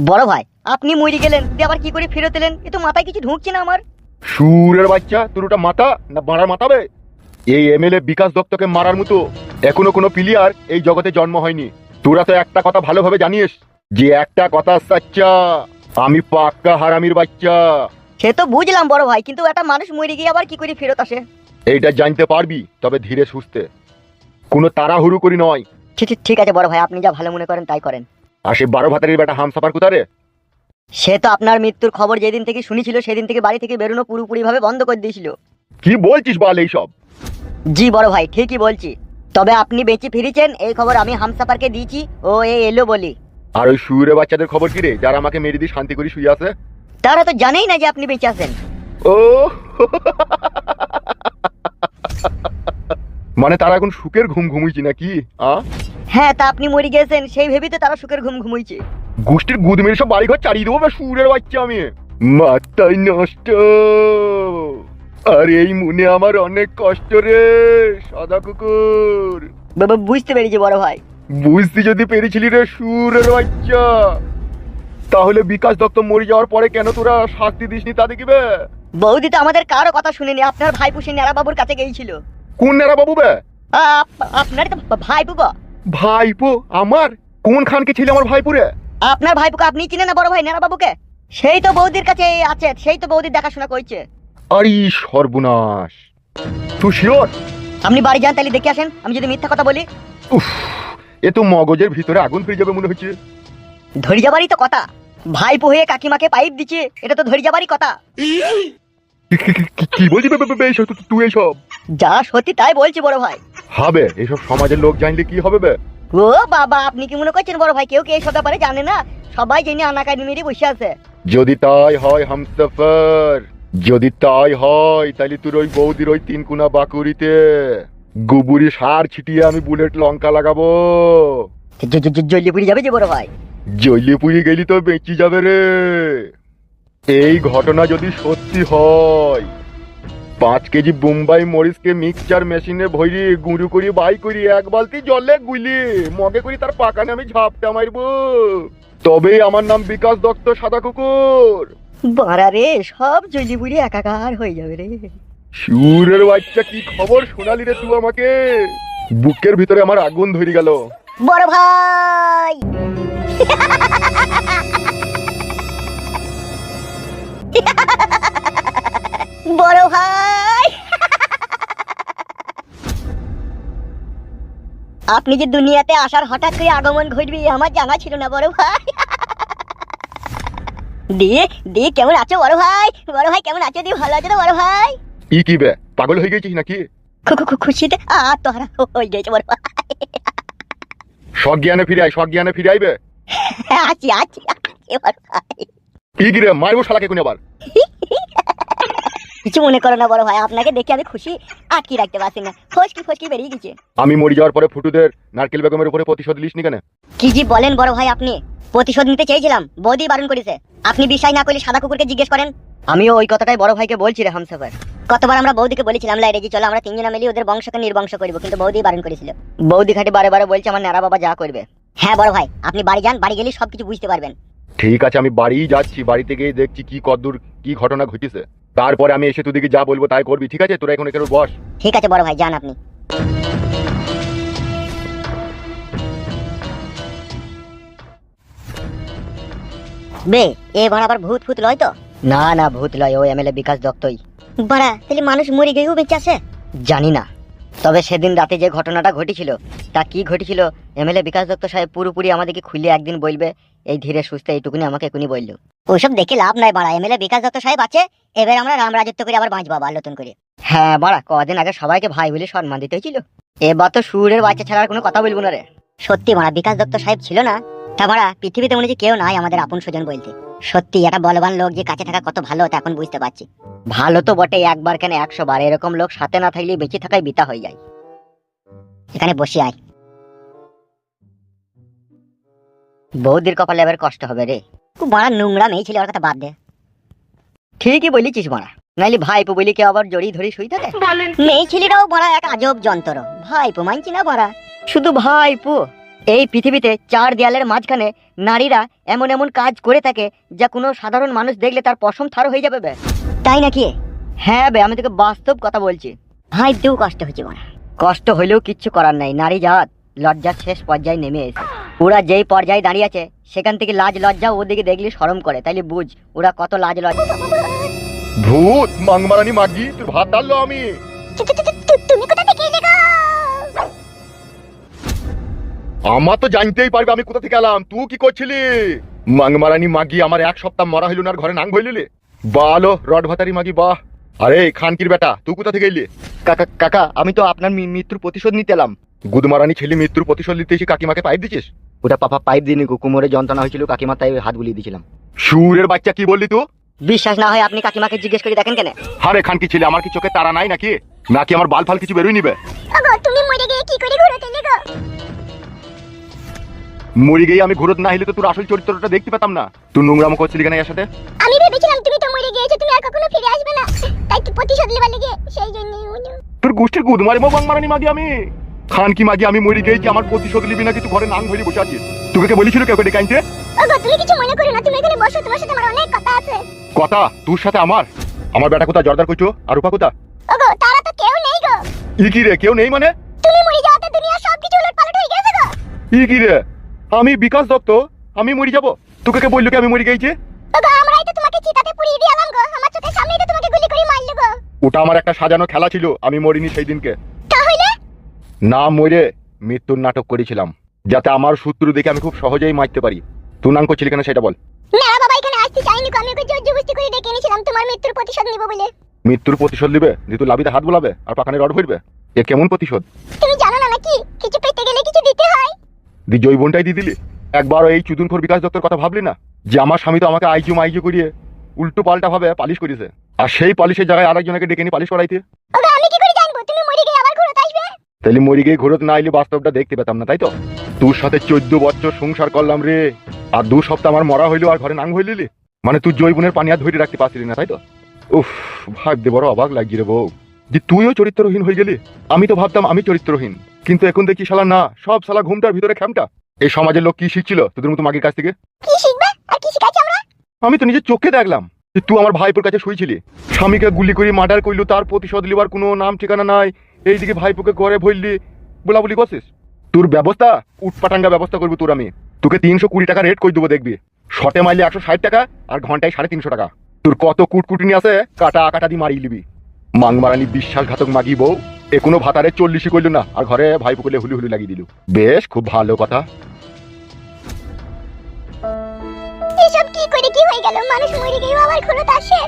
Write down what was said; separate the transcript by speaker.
Speaker 1: বড় ভাই আপনি মরে গেলেন দিয়ে আবার কি করে ফেরত এলেন? এ তো মাথায় কিছু ঢুকছে না আমার।
Speaker 2: সুরের বাচ্চা, তোর ওটা মাথা না বাড়ার মাথাবে? এই এমএলএ বিকাশ দত্তকে মারার মতো এখনো কোনো প্লেয়ার এই জগতে জন্ম হয়নি। তোরা তো একটা কথা ভালোভাবে জানিস যে একটা কথা সাচ্চা, আমি পাক্কা হারামির বাচ্চা।
Speaker 1: সে তো বুঝলাম বড় ভাই, কিন্তু একটা মানুষ মরে গিয়ে আবার কি করে ফেরত আসে?
Speaker 2: এইটা জানতে পারবি, তবে ধীরে সুস্থে, কোনো তাড়াহুড়ো করি নয়।
Speaker 1: ঠিক আছে বড় ভাই, আপনি যা ভালো মনে করেন তাই করেন।
Speaker 2: আর সে 12 ভাতারের বেটা হামসাফার কোথারে?
Speaker 1: সে তো আপনার মৃত্যুর খবর যেদিন থেকে শুনেছিল সেদিন থেকে বাড়ি থেকে বেরোনো পুরোপুরি ভাবে বন্ধ করে দিয়েছিল।
Speaker 2: কি বলছিস বল এইসব?
Speaker 1: জি বড় ভাই ঠিকই বলছি, তবে আপনি বেঁচে ফিরেছেন এই খবর আমি হামসাফারকে দিয়েছি, ও এলো বলি।
Speaker 2: আর ওই সুরে বাচ্চাদের খবর কি রে, যারা আমাকে মেরে দিয়ে শান্তি করে শুয়ে আছে?
Speaker 1: তারা তো জানেই না যে আপনি বেঁচে আছেন।
Speaker 2: ও মানে তারা এখন সুখের ঘুম ঘুমুইছি নাকি?
Speaker 1: হ্যাঁ, তা আপনি মরে গেছেন সেই ভেবেই তো তারা সুখের ঘুম ঘুমুইছে।
Speaker 2: গোষ্ঠীর গুদ মেরে সব বাড়িঘর চালিয়ে দেবো বা সুরের বাচ্চা আমি। মাথায় নষ্ট। আর এই মনে আমার অনেক কষ্ট রে সাদা কুকুর।
Speaker 1: বাবা বুঝতে পেরেছি বড় ভাই।
Speaker 2: বুঝতে যদি পেরেছিলি রে সুরের বাচ্চা, তাহলে বিকাশ দত্ত মরে যাওয়ার পরে কেন তোরা শাস্তি দিসনি তা দেখিবে?
Speaker 1: বৌদি তো আমাদের কারো কথা শুনেনি, আপনার ভাইপু সে নেড়া বাবুর কাছে গিয়েছিল।
Speaker 2: কোন নেরা বাবু বে?
Speaker 1: আপনার তো ভাইপু গো।
Speaker 2: ভাইপো আমার? কোন খানকে ছিল আমার ভাইপুরে?
Speaker 1: আপনার ভাইপুকে আপনি চিনেন না বড় ভাই নেড়া বাবুকে? সেই তো বৌদির কাছে আছে, সেই তো বৌদির দেখাশোনা করছে।
Speaker 2: আরে সর্বনাশ, তুই শিওর?
Speaker 1: আপনি বাড়ি যান তাহলে দেখে আসেন, আমি যদি মিথ্যা কথা বলি।
Speaker 2: উফ, এ তো মগজের ভিতরে আগুন ফিরে যাবে মনে হচ্ছে।
Speaker 1: ধরে যাবারই তো কথা, ভাইপু হয়ে কাকিমাকে পাইপ দিচ্ছে, এটা তো ধরে যাবারই কথা।
Speaker 2: কি বলছি তুই এইসব?
Speaker 1: যা সত্যি তাই বলছি বড় ভাই।
Speaker 2: হবে এইসব সমাজের লোক জানলে কি হবে বে?
Speaker 1: ও বাবা, আপনি কি মনে করছেন বড় ভাই কেউ কি এইসব ব্যাপারে জানে না? সবাই জেনে আনাকানি মেরে বসে আছে।
Speaker 2: যদি তাই হয় হামসফার, যদি তাই হয় তাহলে তোর ওই বৌদির ওই 3 কোনা বাকুড়িতে গোবরি সার ছিটিয়ে আমি বুলেট লঙ্কা লাগাবো।
Speaker 1: জল্লি পুড়ে যাবে যে বড় ভাই।
Speaker 2: জ্বলে পুড়ে গেলি তো বেঁচে যাবে রে। এই ঘটনা যদি সত্যি হয়, 5 কেজি বোম্বাই মরিচকে মিক্সচার মেশিনে ভরি গুঁড়ো করি বাই করি 1 বালতি জলে গুলি মগে করি তার পাকানে আমি ঝাপটা মারবো, তবে আমার নাম বিকাশ দত্ত সাদা কুকুর।
Speaker 1: বাড়া রে, সব জলি পুড়ে একাকার হয়ে যাবে রে।
Speaker 2: সুরের বাচ্চা, কি খবর শোনালি রে তুই আমাকে? বুকের ভিতরে আমার আগুন ধরে গেল।
Speaker 1: বড় ভাই বড় ভাই আপনি যে দুনিয়াতে আসার হঠাৎ করে আগমন ঘটবে আমার জানা ছিল না বড় ভাই। দিয়ে দিয়ে কেমন আছো বড় ভাই? বড় ভাই কেমন আছো? দিয়ে ভালো আছো তো বড় ভাই?
Speaker 2: কি বে, পাগল হয়ে গেছিস নাকি?
Speaker 1: খুশিতে তোহারা হয়ে গেছে বড় ভাই।
Speaker 2: সজ্ঞানে ফিরে আয়, সজ্ঞানে ফিরে আইবে।
Speaker 1: আছি আছি আছি বড় ভাই।
Speaker 2: কি রে, মারবো শালাকে কোন আবার?
Speaker 1: কিছু মনে করো না বড় ভাই, আপনাকে দেখে আমি খুশি আটকে রাখতে পারছি না, ফসকি ফসকি বেরিয়ে গেছে।
Speaker 2: আমি মরে যাওয়ার পরে ফুটুদের নারকেল বেগমের উপরে প্রতিশোধ লিসনি কেন?
Speaker 1: কি জি বলেন বড় ভাই, আপনি? প্রতিশোধ নিতে চেয়েছিলাম, বৌদি বারণ করেছে। আপনি বিশ্বাস না করলে সাদা কুকুরকে জিজ্ঞেস করেন। আমিও ওই কথাটাই বড় ভাইকে বলছি রে হামসাফার। কতবার আমরা বৌদিকে বলেছিলাম লাইরে চলো আমরা 3 জনা মিলে ওদের বংশকে নির্বংশ করব, কিন্তু বৌদি বারণ করেছিল। বৌদি খাটি বারে বারে বলছে আমার নেড়া বাবা যা করবে। হ্যাঁ বড় ভাই, আপনি বাড়ি যান, বাড়ি গেলে সবকিছু বুঝতে পারবেন।
Speaker 2: ঠিক আছে, আমি বাড়িই যাচ্ছি, বাড়িতে গিয়ে দেখছি কি কদ্দূর কি ঘটনা ঘটেছে, তারপরে আমি এসে তোদিকে যা বলবো তাই করবি, ঠিক আছে? তোরা এখন এখানে বস।
Speaker 1: ঠিক আছে বড় ভাই, যান আপনি। বে এবার আবার ভূত ফুত লয় তো? না না, ভূত লয়, ও এমএলএ বিকাশ দত্তই। বাড়া, তাহলে মানুষ মরে গিয়েও বেঁচে আছে? জানি না, তবে সেদিন রাতে যে ঘটনাটা ঘটেছিল তা কি ঘটেছিল এমএলএ বিকাশ দত্ত সাহেব পুরোপুরি আমাদেরকে খুলে একদিন বলবে। এই ধীরে সুস্থে এইটুকুনি আমাকে এখনই বললো। ওইসব দেখে লাভ নাই বাড়া, এমএলএ বিকাশ দত্ত সাহেব আছে, এবার আমরা রাম রাজত্ব করে আবার বাঁচবো আবার নতুন করে। হ্যাঁ বাড়া, কদিন আগে সবাইকে ভাই বলে সম্মান দিতে হয়েছিল, এবার তো সুরের বাচ্চা ছাড়া আর কোনো কথা বলবো না রে। সত্যি মারা, বিকাশ দত্ত সাহেব ছিল না তা মারা পৃথিবীতে মনে হচ্ছে কেউ নাই আমাদের আপন স্বজন বলতে। সত্যি একটা বলবান লোক যে কাছে থাকা কত ভালো হতো এখন বুঝতে পারছি। ভালো তো বটে, একবার কেন 100 বার, এরকম লোক সাথে না থাকলে বেঁচে থাকাই বিতা হয়ে যায়। এখানে বসে আয়, বৌদির কপালে এবার কষ্ট হবে রে। খুব বড় নোংরা মেয়ে ছিল, ওর কথা বাদ দে। ঠিকই বলেছিস মারা, নাইলে ভাইপো বলি কেউ আবার জড়িয়ে ধরে শুই থাকে? মেয়ে ছেলেরাও বড় এক আজব যন্ত্র, ভাইপো মানছি না বড়া। শুধু ভাইপো, এই পৃথিবীতে চার দেয়ালের মাঝখানে নারীরা এমন এমন কাজ করে থাকে যা কোনো সাধারণ মানুষ দেখলে তার পশম থার হয়ে যাবে বে। তাই নাকি? হ্যাঁ বে, আমি তোকে বাস্তব কথা বলছি। হাই দেও কষ্ট হচ্ছে বড়। কষ্ট হইলেও কিচ্ছু করার নাই, নারী জাত লজ্জার শেষ পর্যায়ে নেমে এসে ওরা যেই পর্যায়ে দাঁড়িয়ে আছে সেখান থেকে লাজ লজ্জা ওদিকে দেখলে শরম করে, তাইলে বুঝ ওরা কত লাজ লজ্জা।
Speaker 2: ভূত মাংমারানি মাগি, তোর ভাত ডাললো আমি।
Speaker 3: তুমি কোথা থেকে এলে গো?
Speaker 2: আমার তো জানতেই পারবে আমি কোথা থেকে এলাম। তুই কি করছিলি? মাংমারানি মাগি, আমার এক সপ্তাহ মরা হইল না, আর ঘরে নাং ভইলিলি। বালো রড ভাতারি মাগি বাহ। আরে খানকির বেটা, তুই কোথা থেকে এলি?
Speaker 4: কাকা কাকা, আমি তো আপনার মৃত্যুর প্রতিশোধ নিতে এলাম।
Speaker 2: গুদমারানি ছেলে মৃত্যুর প্রতিশোধ নিতে এসে কাকিমাকে পাইপ দিছিস?
Speaker 4: ওটা পাপা পাইপ দিনি গো, কোমরে যন্ত্রণা হয়েছিল কাকিমা, তাই হাত বুলিয়ে দিয়েছিলাম।
Speaker 2: সুরের বাচ্চা, কি বললি তুই?
Speaker 1: বিশ্বাস না হয় আপনি কাকিমাকে জিজ্ঞেস করে দেখেন কেন।
Speaker 2: আরে খানকি ছেলে, আমার কি চোখে তারা নাই নাকি? নাকি আমার বাল ফাল কিছু বেরোই নিবে?
Speaker 3: ওগো তুমি মরে গিয়ে কি করে ঘুরতে এলে গো?
Speaker 2: মরি গিয়ে আমি ঘুরত না হইলে তো তোর আসল চরিত্রটা দেখতে পেতাম না। তুই নোংরামো করছিলি কেন এর সাথে?
Speaker 3: আমি ভেবেছিলাম তুমি তো মরে গিয়েছো, তুমি আর কখনো ফিরে আসবে না, তাই তো প্রতিশোধ নেবার লেগে সেই জন্য।
Speaker 2: তোর গোষ্ঠীর গুদমারি মো বাংমারানি মাগি আমি। খানকি মাগি, আমি মরি গিয়েছি, আমার প্রতিশোধ নিবি না, কিছু ঘরে নাং ভরি বসে আছিস। তোকে কে বলেছিল কেউ ডেকে আনতে?
Speaker 3: ওগো তুমি কিছু মনে করো না, তুমি এখানে বসো, তোমার সাথে আমার অনেক কথা আছে।
Speaker 2: কথা তোর সাথে আমার? আমার বেটা কোথা জর্দার কইছো, আর রূপা কোথা?
Speaker 3: ওগো তারা তো কেউ নেই গো।
Speaker 2: ই কি রে, কেউ নেই মানে?
Speaker 3: তুমি মরে যাওয়াতে দুনিয়া সবকিছু উলটপালট হয়ে গেছে গো।
Speaker 2: ই কি রে, আমি বিকাশ দত্ত, আমি মরি যাব? তোকে কে বললো কি আমি মরি গেছি?
Speaker 3: ওগো আমরাই তো তোমাকে চিতাতে পুড়িয়ে দিলাম গো, আমার চোখের সামনেই তো তোমাকে গুলি করে মারলো গো।
Speaker 2: ওটা আমার একটা সাজানো খেলা ছিল, আমি মরিনি সেই দিনকে।
Speaker 3: তাহলে
Speaker 2: না মরে মৃত্যুর নাটক করেছিলাম, যাতে আমার শত্রু দেখে আমি খুব সহজেই মারতে পারি। তুই নাম করছিলি কেন সেটা বল।
Speaker 3: মেরা বাবা এখানে আসতে চাইনি গো, আমি ওকে জোর জবরদস্তি করে ডেকে এনেছিলাম তোমার মৃত্যুর প্রতিশোধ নিব বলে।
Speaker 2: মৃত্যুর প্রতিশোধ নিবে? যে তুই লাবিতে হাত বোলাবে আর পাখানে রড ভরবে? এ কেমন প্রতিশোধ?
Speaker 3: তুমি জানো না নাকি কিছু পেতে গেলে কিছু দিতে হয়?
Speaker 2: দি জৈবনটাই দিয়ে দিলি। একবার এই চুদুনখোর বিকাশ দত্তর কথা ভাবলি না, যে আমার স্বামী তো আমাকে আইজু মাইজু করিয়ে উল্টো পাল্টা ভাবে পালিশ করেছে, আর সেই পালিশের জায়গায় আরেকজনকে ডেকে নিয়ে পালিশ করাইতে।
Speaker 3: ওগো আমি কি করে জানবো তুমি মরে গিয়ে আবার ঘুরতে আসবে?
Speaker 2: তাহলে মরি গিয়ে ঘুরত না আইলে বাস্তবটা দেখতে পেতাম না, তাই তো? তোর সাথে 14 বছর সংসার করলাম রে, আর 2 সপ্তাহ আমার মরা হইলো আর ঘরে নাং হইলিলি। মানে তুই জৈবনের পানি আর ধরে রাখতে পারছিলি না, তাই তো? উফ, ভাবতে বড় অবাক লাগছে রে বউ, যে তুইও চরিত্রহীন হয়ে গেলি। আমি তো ভাবতাম আমি চরিত্রহীন, কিন্তু এখন দেখি শালা না, সব শালা ঘুমটার ভিতরে খ্যামটা। এই সমাজের লোক কি শিখছিল তোদের মতো মাগির কাছ থেকে?
Speaker 3: কি শিখবে আর কি শিখাচ্ছি আমরা?
Speaker 2: আমি তো নিজের চোখে দেখলাম যে তুই আমার ভাইপোর কাছে শুয়েছিলি, স্বামীকে গুলি করে মার্ডার করলু, তার প্রতিশোধ লিবার কোনো নাম ঠিকানা নাই। এইদিকে ভাইপোকে ঘরে ভরলি, বলাবলি করছিস। তোর ব্যবস্থা উটপাটাঙ্গা ব্যবস্থা করবো তোর আমি। তোকে 320 টাকা রেট করে দেবো, দেখবি। শটে মারলে 160 টাকা, আর ঘন্টায় 350 টাকা। তোর কত কুটকুটিনি আছে, কাটা কাটা দিয়ে মারিয়ে নিবি। মাংমারানি বিশ্বাসঘাতক মাগি বউ, এ কোনো ভাতারে 40ই করল না, আর ঘরে ভাইপোকে হুলি হুলি লাগিয়ে দিল। বেশ, খুব ভালো কথা।
Speaker 3: এসব কি করে কি হয়ে গেল? মানুষ মরে গিয়েও আবার ঘুরতে আসে?